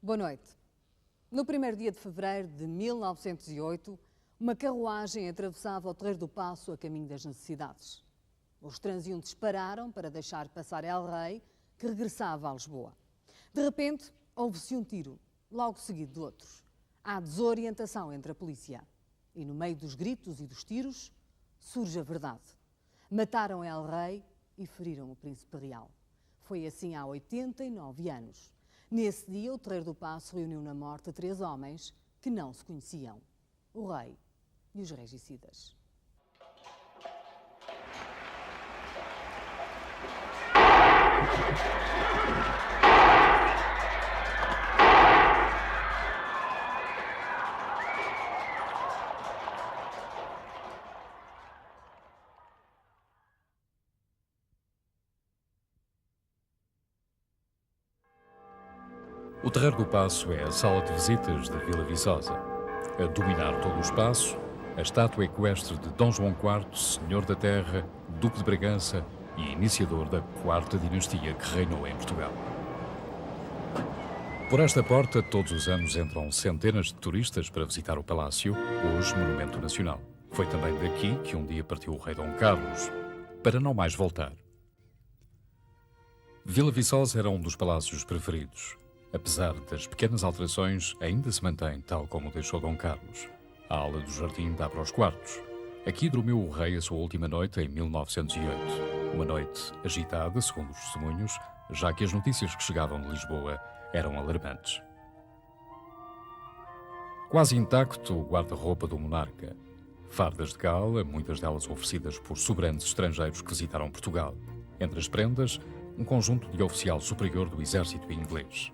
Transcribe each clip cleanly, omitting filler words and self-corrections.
Boa noite. No primeiro dia de fevereiro de 1908, uma carruagem atravessava o Terreiro do Paço a caminho das necessidades. Os transeuntes pararam para deixar passar El Rei, que regressava a Lisboa. De repente, houve-se um tiro, logo seguido de outros. Há desorientação entre a polícia. E no meio dos gritos e dos tiros, surge a verdade. Mataram El Rei e feriram o Príncipe Real. Foi assim há 89 anos. Nesse dia, o Terreiro do Paço reuniu na morte 3 homens que não se conheciam: o rei e os regicidas. O Terreiro do Paço é a sala de visitas de Vila Viçosa. A dominar todo o espaço, a estátua equestre de Dom João IV, Senhor da Terra, Duque de Bragança e iniciador da 4ª dinastia que reinou em Portugal. Por esta porta, todos os anos entram centenas de turistas para visitar o palácio, hoje Monumento Nacional. Foi também daqui que um dia partiu o rei Dom Carlos, para não mais voltar. Vila Viçosa era um dos palácios preferidos. Apesar das pequenas alterações, ainda se mantém tal como deixou Dom Carlos. A ala do jardim dá para os quartos. Aqui dormiu o rei a sua última noite em 1908. Uma noite agitada, segundo os testemunhos, já que as notícias que chegavam de Lisboa eram alarmantes. Quase intacto o guarda-roupa do monarca. Fardas de gala, muitas delas oferecidas por soberanos estrangeiros que visitaram Portugal. Entre as prendas, um conjunto de oficial superior do exército inglês.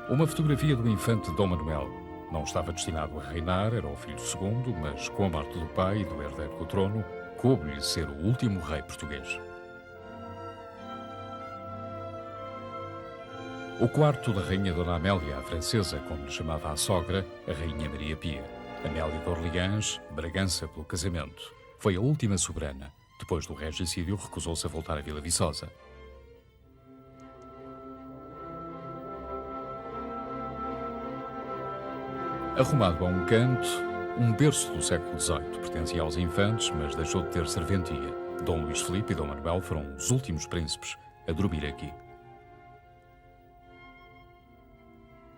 Uma fotografia do infante Dom Manuel. Não estava destinado a reinar, era o filho segundo, mas com a morte do pai e do herdeiro do trono, coube-lhe ser o último rei português. O quarto da rainha Dona Amélia, a francesa, como lhe chamava a sogra, a rainha Maria Pia. Amélia de Orleans, Bragança pelo casamento. Foi a última soberana. Depois do regicídio, recusou-se a voltar a Vila Viçosa. Arrumado a um canto, um berço do século XVIII, pertencia aos infantes, mas deixou de ter serventia. Dom Luís Filipe e Dom Manuel foram os últimos príncipes a dormir aqui.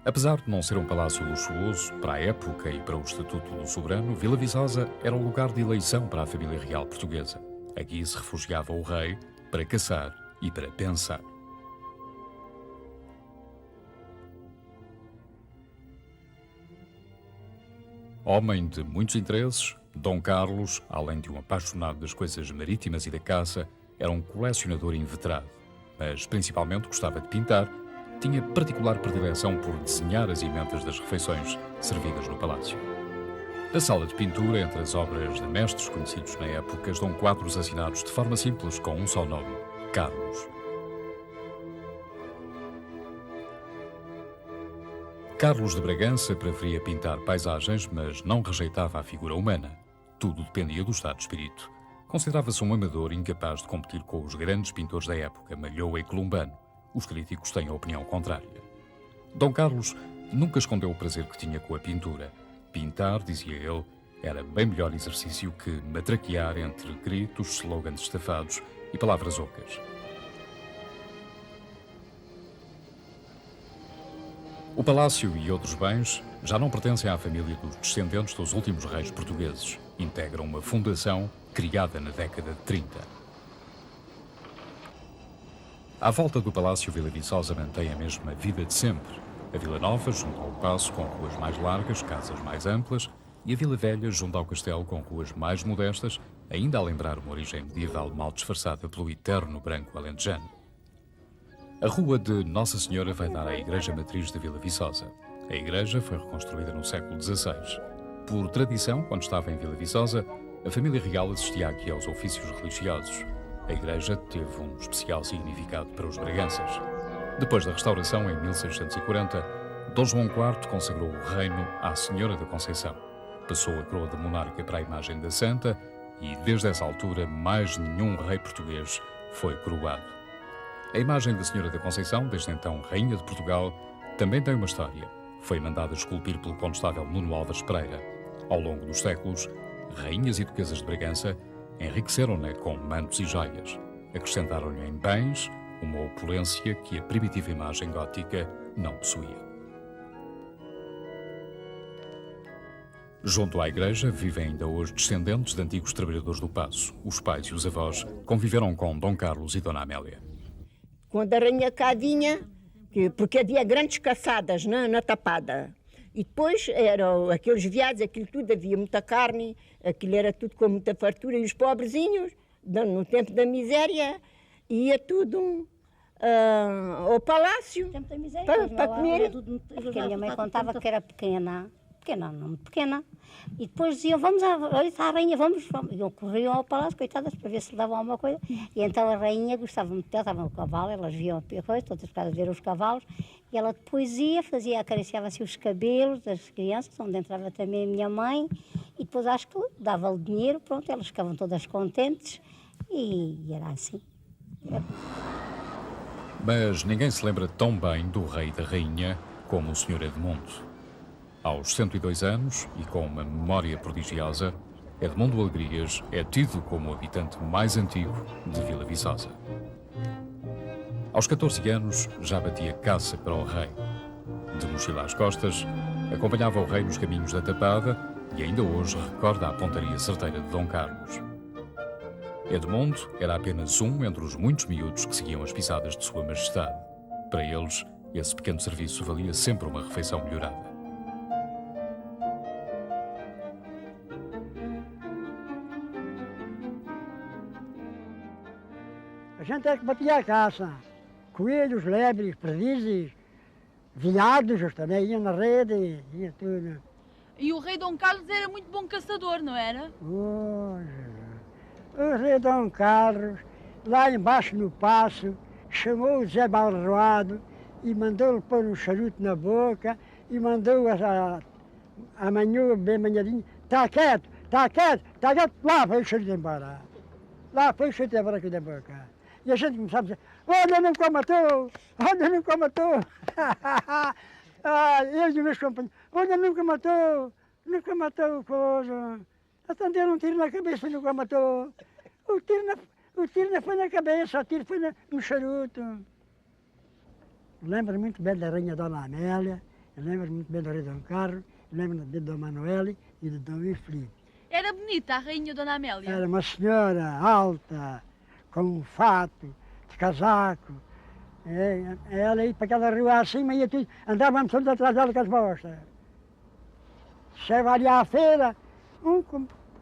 Apesar de não ser um palácio luxuoso, para a época e para o estatuto do soberano, Vila Viçosa era um lugar de eleição para a família real portuguesa. Aqui se refugiava o rei para caçar e para pensar. Homem de muitos interesses, Dom Carlos, além de um apaixonado das coisas marítimas e da caça, era um colecionador inveterado, mas principalmente gostava de pintar, tinha particular predileção por desenhar as emendas das refeições servidas no palácio. A sala de pintura, entre as obras de mestres conhecidos na época, estão quadros assinados de forma simples com um só nome: Carlos. Carlos de Bragança preferia pintar paisagens, mas não rejeitava a figura humana. Tudo dependia do estado de espírito. Considerava-se um amador incapaz de competir com os grandes pintores da época, Malhoa e Columbano. Os críticos têm a opinião contrária. Dom Carlos nunca escondeu o prazer que tinha com a pintura. Pintar, dizia ele, era bem melhor exercício que matraquear entre gritos, slogans estafados e palavras ocas. O palácio e outros bens já não pertencem à família dos descendentes dos últimos reis portugueses. Integram uma fundação criada na década de 30. À volta do palácio, Vila Viçosa mantém a mesma vida de sempre. A Vila Nova, junto ao Paço, com ruas mais largas, casas mais amplas, e a Vila Velha, junto ao Castelo, com ruas mais modestas, ainda a lembrar uma origem medieval mal disfarçada pelo eterno branco alentejano. A rua de Nossa Senhora vai dar à Igreja Matriz de Vila Viçosa. A igreja foi reconstruída no século XVI. Por tradição, quando estava em Vila Viçosa, a família real assistia aqui aos ofícios religiosos. A igreja teve um especial significado para os braganças. Depois da restauração, em 1640, Dom João IV consagrou o reino à Senhora da Conceição. Passou a coroa de monarca para a imagem da Santa e, desde essa altura, mais nenhum rei português foi coroado. A imagem da Senhora da Conceição, desde então Rainha de Portugal, também tem uma história. Foi mandada esculpir pelo Constável Nuno Álvares Pereira. Ao longo dos séculos, rainhas e duquesas de Bragança enriqueceram-na com mantos e joias. Acrescentaram-lhe em bens uma opulência que a primitiva imagem gótica não possuía. Junto à igreja vivem ainda hoje descendentes de antigos trabalhadores do Paço. Os pais e os avós conviveram com Dom Carlos e Dona Amélia. Quando a rainha cá vinha, porque havia grandes caçadas na tapada. E depois eram aqueles viados, aquilo tudo, havia muita carne, aquilo era tudo com muita fartura. E os pobrezinhos, no tempo da miséria, ia tudo ao palácio para comer. Porque a minha mãe contava que era pequena, não muito pequena. E depois diziam, vamos à rainha, vamos. E corriam ao palácio, coitadas, para ver se davam alguma coisa. E então a rainha gostava muito dela, estava no cavalo, elas viam a coisa, todas as ver os cavalos. E ela depois ia, acariciava-se os cabelos das crianças, onde entrava também a minha mãe. E depois acho que dava-lhe dinheiro, pronto, elas ficavam todas contentes. E era assim. Mas ninguém se lembra tão bem do rei e da rainha como o Sr. Edmundo. Aos 102 anos e com uma memória prodigiosa, Edmundo Alegrias é tido como o habitante mais antigo de Vila Viçosa. Aos 14 anos já batia caça para o rei. De mochila às costas, acompanhava o rei nos caminhos da Tapada e ainda hoje recorda a pontaria certeira de Dom Carlos. Edmundo era apenas um entre os muitos miúdos que seguiam as pisadas de Sua Majestade. Para eles, esse pequeno serviço valia sempre uma refeição melhorada. A gente é que batia a caça. Coelhos, lebres, perdizes, veados também iam na rede, ia tudo. E o rei Dom Carlos era muito bom caçador, não era? O rei Dom Carlos, lá embaixo no paço, chamou o Zé Balroado e mandou-lhe pôr um charuto na boca e mandou a manhã bem manhadinho, está quieto, lá foi o charuto embora. Lá foi o charuto embora aqui da boca. E a gente começava a dizer, olha, nunca matou! Eu e meus companheiros, olha, nunca matou coisa. Atenderam um tiro na cabeça e nunca matou. O tiro não foi na cabeça, o tiro foi no charuto. Lembro muito bem da rainha Dona Amélia, lembro muito bem do rei Dom Carlos, lembro de Dom Manuel e de Dom Filipe. Era bonita a rainha Dona Amélia? Era uma senhora alta, com um fato, de casaco. Ela ia para aquela rua acima e andávamos todos atrás dela com as bostas. Chegava ali à feira,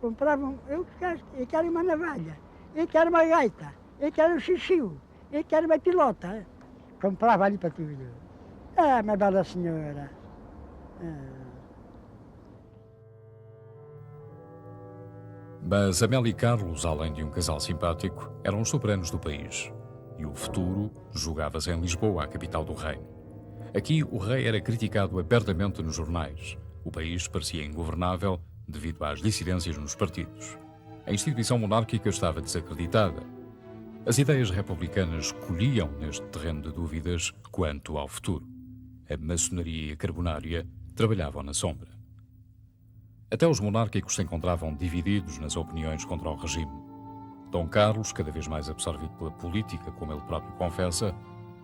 comprava eu quero uma navalha, eu quero uma gaita, eu quero um xixiu, eu quero uma pilota. Comprava ali para tudo. Minha bela senhora. Mas Amélia e Carlos, além de um casal simpático, eram os soberanos do país. E o futuro julgava-se em Lisboa, a capital do reino. Aqui o rei era criticado abertamente nos jornais. O país parecia ingovernável devido às dissidências nos partidos. A instituição monárquica estava desacreditada. As ideias republicanas colhiam neste terreno de dúvidas quanto ao futuro. A maçonaria e a carbonária trabalhavam na sombra. Até os monárquicos se encontravam divididos nas opiniões contra o regime. Dom Carlos, cada vez mais absorvido pela política, como ele próprio confessa,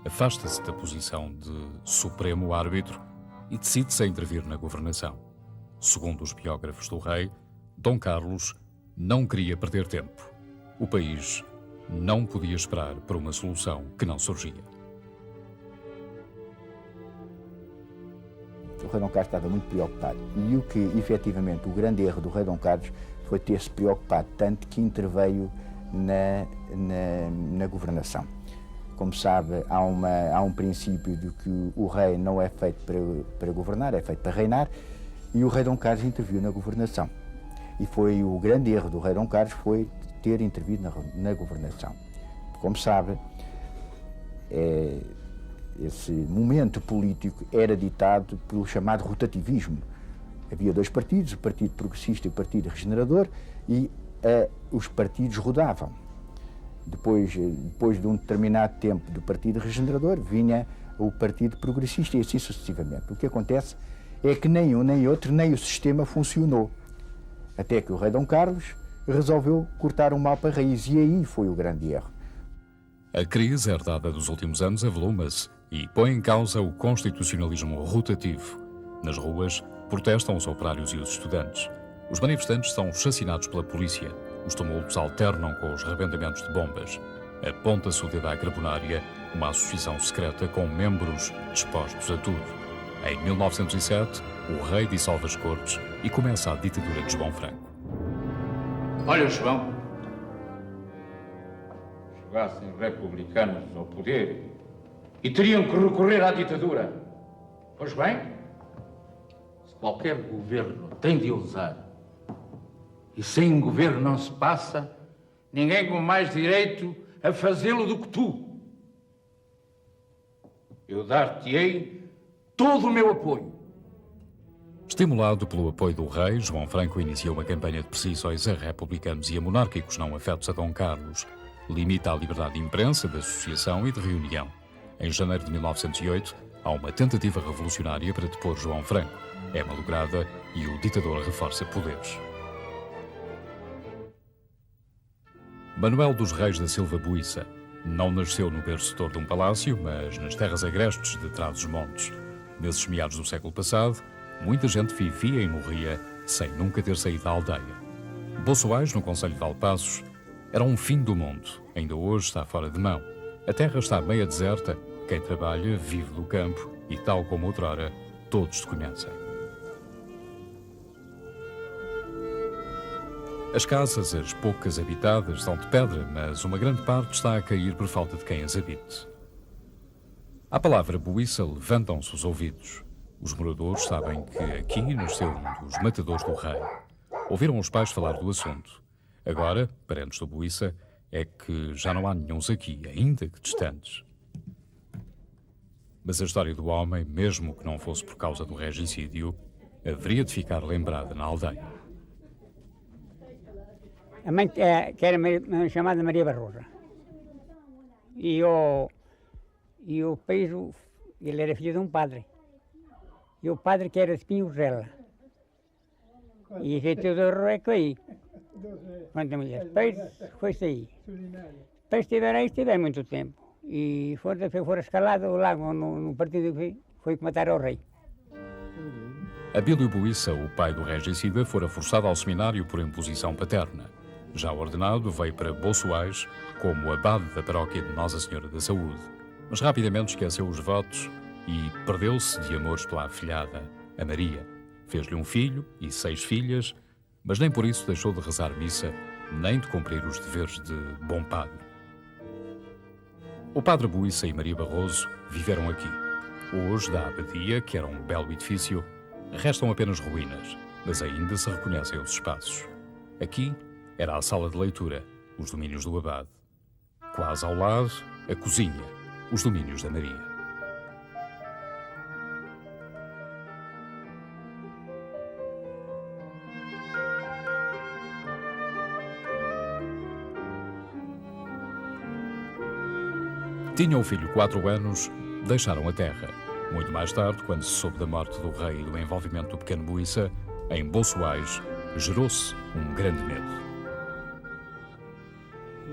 afasta-se da posição de supremo árbitro e decide-se a intervir na governação. Segundo os biógrafos do rei, Dom Carlos não queria perder tempo. O país não podia esperar por uma solução que não surgia. O rei Dom Carlos estava muito preocupado e o que, efetivamente, o grande erro do rei Dom Carlos foi ter-se preocupado tanto que interveio na governação. Como sabe, há um princípio de que o rei não é feito para governar, é feito para reinar, e o rei Dom Carlos interviu na governação. E foi o grande erro do rei Dom Carlos foi ter intervido na governação. Como sabe, esse momento político era ditado pelo chamado rotativismo. Havia dois partidos, o Partido Progressista e o Partido Regenerador, e os partidos rodavam. Depois de um determinado tempo do Partido Regenerador, vinha o Partido Progressista e assim sucessivamente. O que acontece é que nem um nem outro, nem o sistema funcionou. Até que o rei Dom Carlos resolveu cortar o mal para a raiz e aí foi o grande erro. A crise herdada dos últimos anos avoluma-se e põe em causa o constitucionalismo rotativo. Nas ruas, protestam os operários e os estudantes. Os manifestantes são chacinados pela polícia. Os tumultos alternam com os rebentamentos de bombas. Aponta-se o dedo à Carbonária, uma associação secreta com membros dispostos a tudo. Em 1907, o rei dissolve as cortes e começa a ditadura de João Franco. Olha, João, chegassem republicanos ao poder e teriam que recorrer à ditadura. Pois bem, se qualquer governo tem de ousar e sem governo não se passa, ninguém com mais direito a fazê-lo do que tu. Eu dar-te-ei todo o meu apoio. Estimulado pelo apoio do rei, João Franco iniciou uma campanha de perseguições a republicanos e a monárquicos não afetos a Dom Carlos. Limita a liberdade de imprensa, de associação e de reunião. Em janeiro de 1908, há uma tentativa revolucionária para depor João Franco. É malograda e o ditador reforça poderes. Manuel dos Reis da Silva Buissa não nasceu no berço de um palácio, mas nas terras agrestes de Trás-os-Montes. Nesses meados do século passado, muita gente vivia e morria sem nunca ter saído da aldeia. Boçoais, no concelho de Alpassos, era um fim do mundo. Ainda hoje está fora de mão. A terra está meia deserta. Quem trabalha vive do campo e, tal como outrora, todos se conhecem. As casas, as poucas habitadas, são de pedra, mas uma grande parte está a cair por falta de quem as habite. À palavra Buissa levantam-se os ouvidos. Os moradores sabem que aqui nasceu um dos matadores do rei. Ouviram os pais falar do assunto. Agora, parentes do Buissa, é que já não há nenhuns aqui, ainda que distantes. Mas a história do homem, mesmo que não fosse por causa do regicídio, haveria de ficar lembrada na aldeia. A mãe, que era chamada Maria Barrosa. E o país, ele era filho de um padre. E o padre que era de Pinhosela. E a gente do reco aí. Quando a mulher, depois foi-se aí. Depois estiveram aí, estiveram muito tempo. E foram escalados lá no partido que foi matar ao rei. Abílio Buissa, o pai do regicida, fora forçado ao seminário por imposição paterna. Já ordenado, veio para Boçoais como abade da paróquia de Nossa Senhora da Saúde, mas rapidamente esqueceu os votos e perdeu-se de amores pela afilhada, a Maria. Fez-lhe um filho e 6 filhas, mas nem por isso deixou de rezar missa, nem de cumprir os deveres de bom padre. O padre Buissa e Maria Barroso viveram aqui. Hoje, da abadia, que era um belo edifício, restam apenas ruínas, mas ainda se reconhecem os espaços. Aqui era a sala de leitura, os domínios do abade. Quase ao lado, a cozinha, os domínios da Maria. Tinham um filho 4 anos, deixaram a terra. Muito mais tarde, quando se soube da morte do rei e do envolvimento do pequeno Buissa, em Boçoais, gerou-se um grande medo.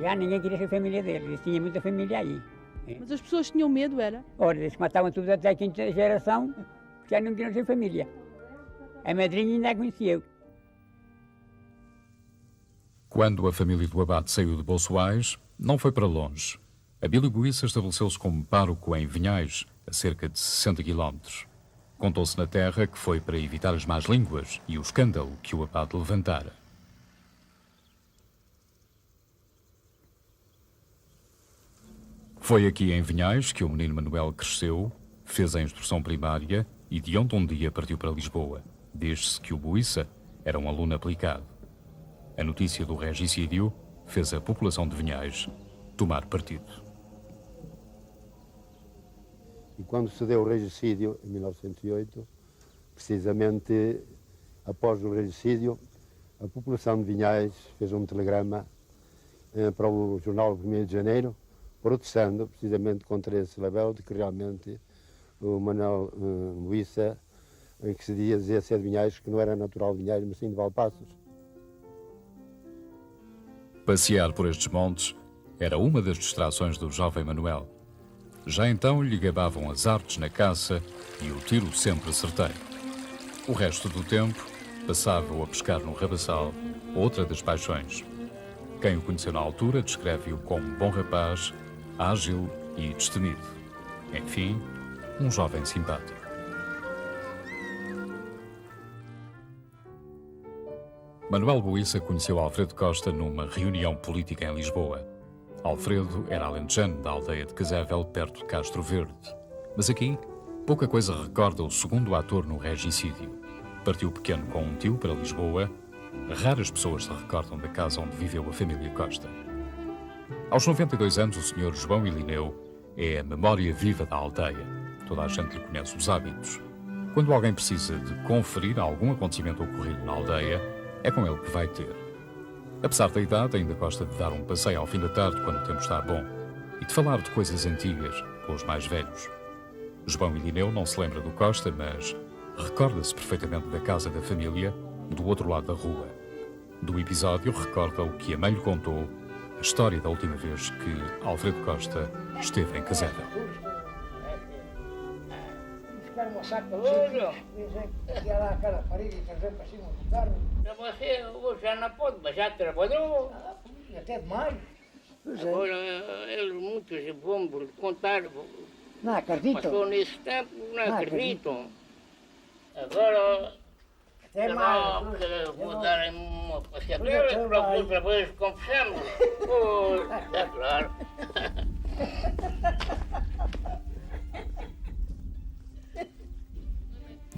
Já ninguém queria ser família dele, eles tinham muita família aí. Mas as pessoas tinham medo, era? Ora, eles matavam tudo até a 5ª geração, já não queriam ser família. A madrinha ainda a conhecia eu. Quando a família do abade saiu de Boçoais, não foi para longe. Abílio Buissa estabeleceu-se como pároco em Vinhais, a cerca de 60 quilómetros. Contou-se na terra que foi para evitar as más línguas e o escândalo que o abade levantara. Foi aqui em Vinhais que o menino Manuel cresceu, fez a instrução primária e de onde um dia partiu para Lisboa. Diz-se que o Buissa era um aluno aplicado. A notícia do regicídio fez a população de Vinhais tomar partido. E quando se deu o regicídio, em 1908, precisamente após o regicídio, a população de Vinhais fez um telegrama para o jornal 1º de Janeiro, protestando precisamente contra esse label de que realmente o Manuel Luísa, que se dizia ser de Vinhais, que não era natural de Vinhais, mas sim de Valpaços. Passear por estes montes era uma das distrações do jovem Manuel. Já então lhe gabavam as artes na caça e o tiro sempre certeiro. O resto do tempo passava-o a pescar no rabaçal, outra das paixões. Quem o conheceu na altura descreve-o como bom rapaz, ágil e destemido. Enfim, um jovem simpático. Manuel Buíça conheceu Alfredo Costa numa reunião política em Lisboa. Alfredo era alentejano da aldeia de Casével, perto de Castro Verde. Mas aqui, pouca coisa recorda o segundo ator no regicídio. Partiu pequeno com um tio para Lisboa. Raras pessoas se recordam da casa onde viveu a família Costa. Aos 92 anos, o Sr. João Ilineu é a memória viva da aldeia. Toda a gente lhe conhece os hábitos. Quando alguém precisa de conferir algum acontecimento ocorrido na aldeia, é com ele que vai ter. Apesar da idade, ainda gosta de dar um passeio ao fim da tarde quando o tempo está bom e de falar de coisas antigas com os mais velhos. João Ilineu não se lembra do Costa, mas recorda-se perfeitamente da casa da família do outro lado da rua. Do episódio recorda o que a mãe lhe contou, a história da última vez que Alfredo Costa esteve em Casével. Você hoje já não pode, mas já trabalhou. Até demais. Agora, eles muitos vão contar. Não acredito. Passou nesse tempo, não acredito. Agora, até mais. Vou dar uma passeadeira para outra vez confessamos. Pois, é claro.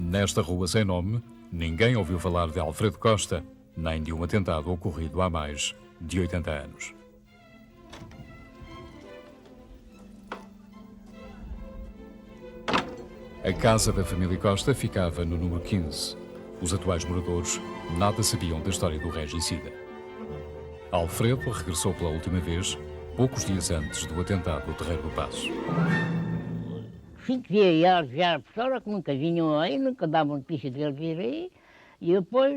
Nesta rua sem nome, ninguém ouviu falar de Alfredo Costa, nem de um atentado ocorrido há mais de 80 anos. A casa da família Costa ficava no número 15. Os atuais moradores nada sabiam da história do regicida. Alfredo regressou pela última vez, poucos dias antes do atentado do Terreiro do Paço. Sim, que via eles já fora, que nunca vinham aí, nunca davam notícia deles vir aí. E depois,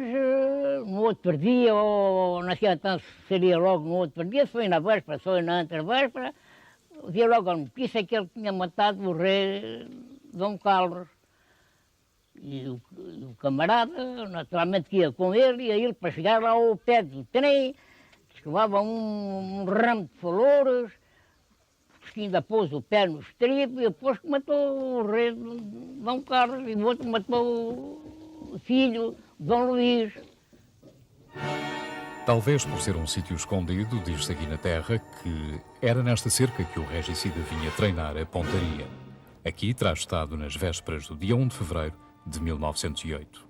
no outro dia, ou não sei então seria logo no outro dia, foi na véspera, foi na antevéspera, via logo a notícia que ele tinha matado o rei Dom Carlos. E o camarada, naturalmente, que ia com ele, e ele para chegar lá ao pé do trem, escovava um ramo de flores, que ainda pôs o pé no estribo, e depois que matou o rei Dom Carlos, e o outro matou o filho, Dom Luís. Talvez por ser um sítio escondido, diz-se aqui na terra, que era nesta cerca que o regicida vinha treinar a pontaria. Aqui terá estado nas vésperas do dia 1 de fevereiro de 1908.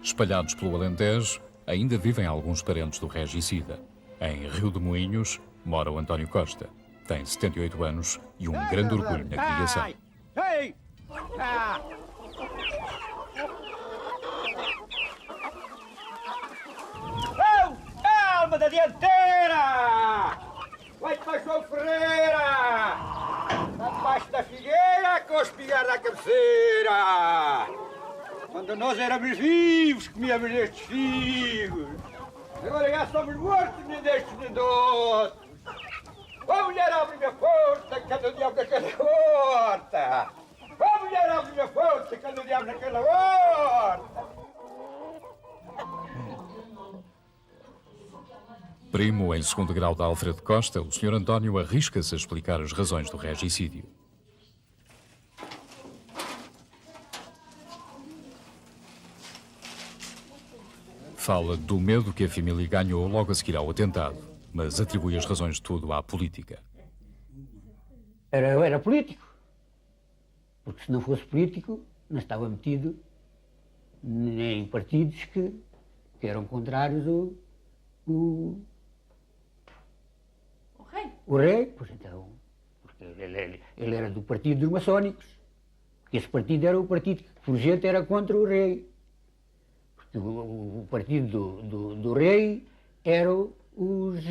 Espalhados pelo Alentejo, ainda vivem alguns parentes do regicida. Em Rio de Moinhos mora o António Costa. Tem 78 anos e um grande orgulho na criação. Ei! Calma da dianteira! Vai-te para a João Ferreira! Abaixo da figueira com o espingar na cabeceira! Quando nós éramos vivos, comíamos estes figos. Agora já somos mortos, nem destes nem do outro. Ó mulher, abre-me a força, cada diabo naquela horta. Ó mulher, abre-me a força, cada diabo naquela horta. Primo em segundo grau de Alfredo Costa, o Sr. António arrisca-se a explicar as razões do regicídio. Fala do medo que a família ganhou logo a seguir ao atentado, mas atribui as razões de tudo à política. Era político. Porque se não fosse político, não estava metido em partidos que eram contrários o rei. Pois então, porque ele era do partido dos maçónicos. Porque esse partido era o partido que, por gente, era contra o rei. o partido do rei eram os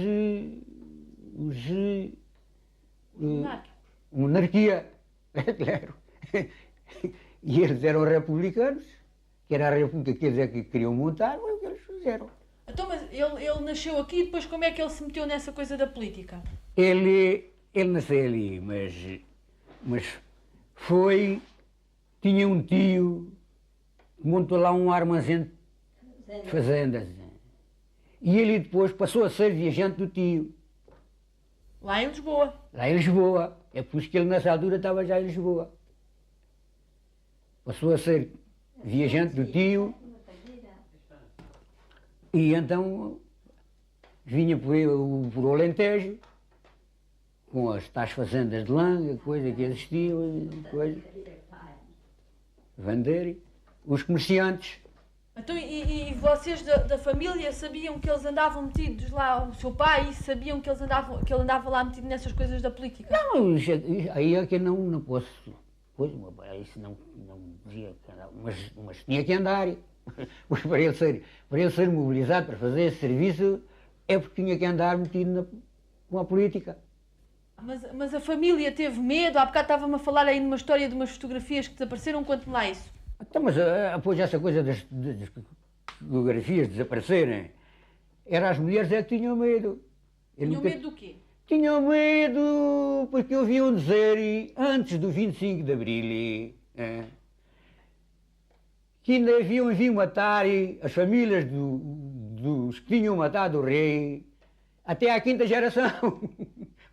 monarquia, claro. E eles eram republicanos, que era a república que eles é que queriam montar, foi o que eles fizeram. Então, mas ele nasceu aqui e depois como é que ele se meteu nessa coisa da política? Ele nasceu ali, mas tinha um tio que montou lá um armazém de fazendas. E ele depois passou a ser viajante do tio. Lá em Lisboa? Lá em Lisboa. É por isso que ele nessa altura estava já em Lisboa. Passou a ser viajante do tio. E então vinha por o Alentejo, com as tais fazendas de lã, coisa que existiam, coisa. Vender. Os comerciantes. Então, e vocês da família sabiam que eles andavam metidos lá, o seu pai, sabiam que ele andava lá metido nessas coisas da política? Não, aí é que eu não posso. Pois, meu pai, isso não dizia que andava, mas tinha que andar. Pois para ele ser mobilizado para fazer esse serviço, é porque tinha que andar metido com a política. Mas a família teve medo? Há bocado estava-me a falar aí numa história de umas fotografias que desapareceram, conte-me lá isso. Então, mas após essa coisa das fotografias desaparecerem, as mulheres é que tinham medo. Tinham medo do quê? Tinham medo porque ouviam dizer, antes do 25 de Abril, que ainda haviam matar as famílias dos que tinham matado o rei, até à quinta geração.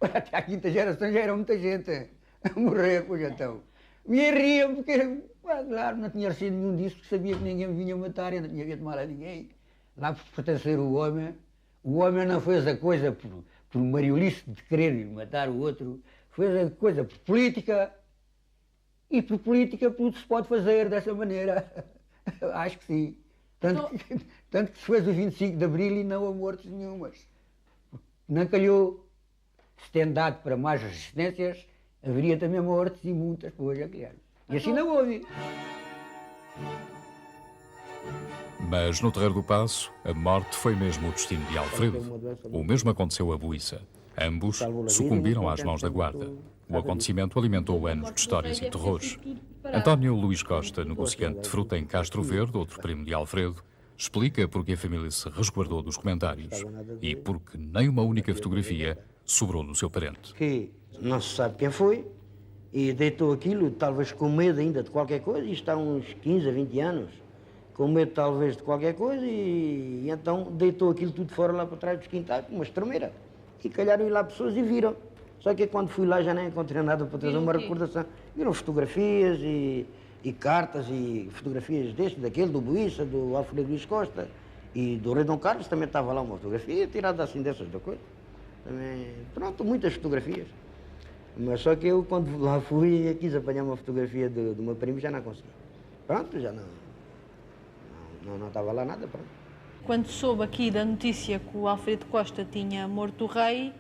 Até à quinta geração já era muita gente a morrer, pois então. Me riam porque, claro, não tinha recebido nenhum disso, que sabia que ninguém me vinha matar, eu não tinha feito mal a ninguém. Lá por pertencer o homem não fez a coisa por mariolice de querer matar o outro, fez a coisa por política, e por política tudo se pode fazer dessa maneira. Acho que sim. Tanto que se fez o 25 de Abril e não houve mortes nenhumas. Não calhou. Se tem dado para mais resistências, haveria também mortes e muitas, pois é claro. E assim não houve. Mas no Terreiro do Paço, a morte foi mesmo o destino de Alfredo. O mesmo aconteceu a Buíça. Ambos sucumbiram às mãos da guarda. O acontecimento alimentou anos de histórias e terrores. António Luís Costa, negociante de fruta em Castro Verde, outro primo de Alfredo, explica porque a família se resguardou dos comentários e porque nem uma única fotografia sobrou do seu parente. Que não se sabe quem foi e deitou aquilo, talvez com medo ainda de qualquer coisa, isto há uns 15 a 20 anos, com medo talvez de qualquer coisa e então deitou aquilo tudo fora lá para trás dos quintais, uma estremeira. E calharam ir lá pessoas e viram. Só que quando fui lá já nem encontrei nada para trazer uma recordação. Viram fotografias e cartas e fotografias deste, daquele, do Buíça, do Alfredo Luís Costa e do Rei Dom Carlos, também estava lá uma fotografia tirada assim dessas da coisa. Também, pronto, muitas fotografias. Mas só que eu, quando lá fui, quis apanhar uma fotografia do meu primo, já não consegui. Pronto, já não estava lá nada, pronto. Quando soube aqui da notícia que o Alfredo Costa tinha morto o rei,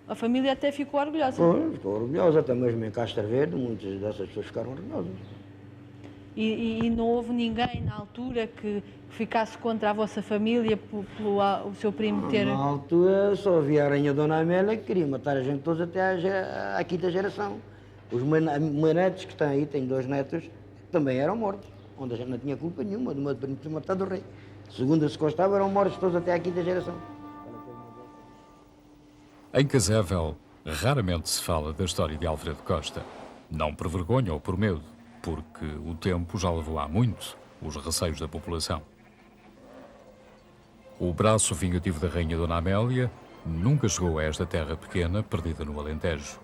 a família até ficou orgulhosa. Ficou orgulhosa, até mesmo em Castro Verde, muitas dessas pessoas ficaram orgulhosas. E não houve ninguém na altura que ficasse contra a vossa família pelo o seu primo ter... Na altura só havia a rainha Dona Amélia que queria matar a gente todos até à quinta geração. Os meus netos que estão aí, tenho 2 netos, também eram mortos, onde a gente não tinha culpa nenhuma do meu primo ter matado o rei. Segundo se constava, eram mortos todos até à quinta geração. Em Casével, raramente se fala da história de Alfredo Costa. Não por vergonha ou por medo, porque o tempo já levou há muito os receios da população. O braço vingativo da rainha Dona Amélia nunca chegou a esta terra pequena perdida no Alentejo.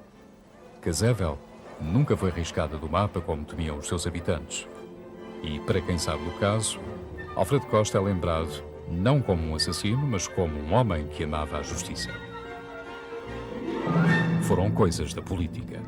Casével nunca foi riscada do mapa como temiam os seus habitantes. E, para quem sabe do caso, Alfredo Costa é lembrado não como um assassino, mas como um homem que amava a justiça. Foram coisas da política.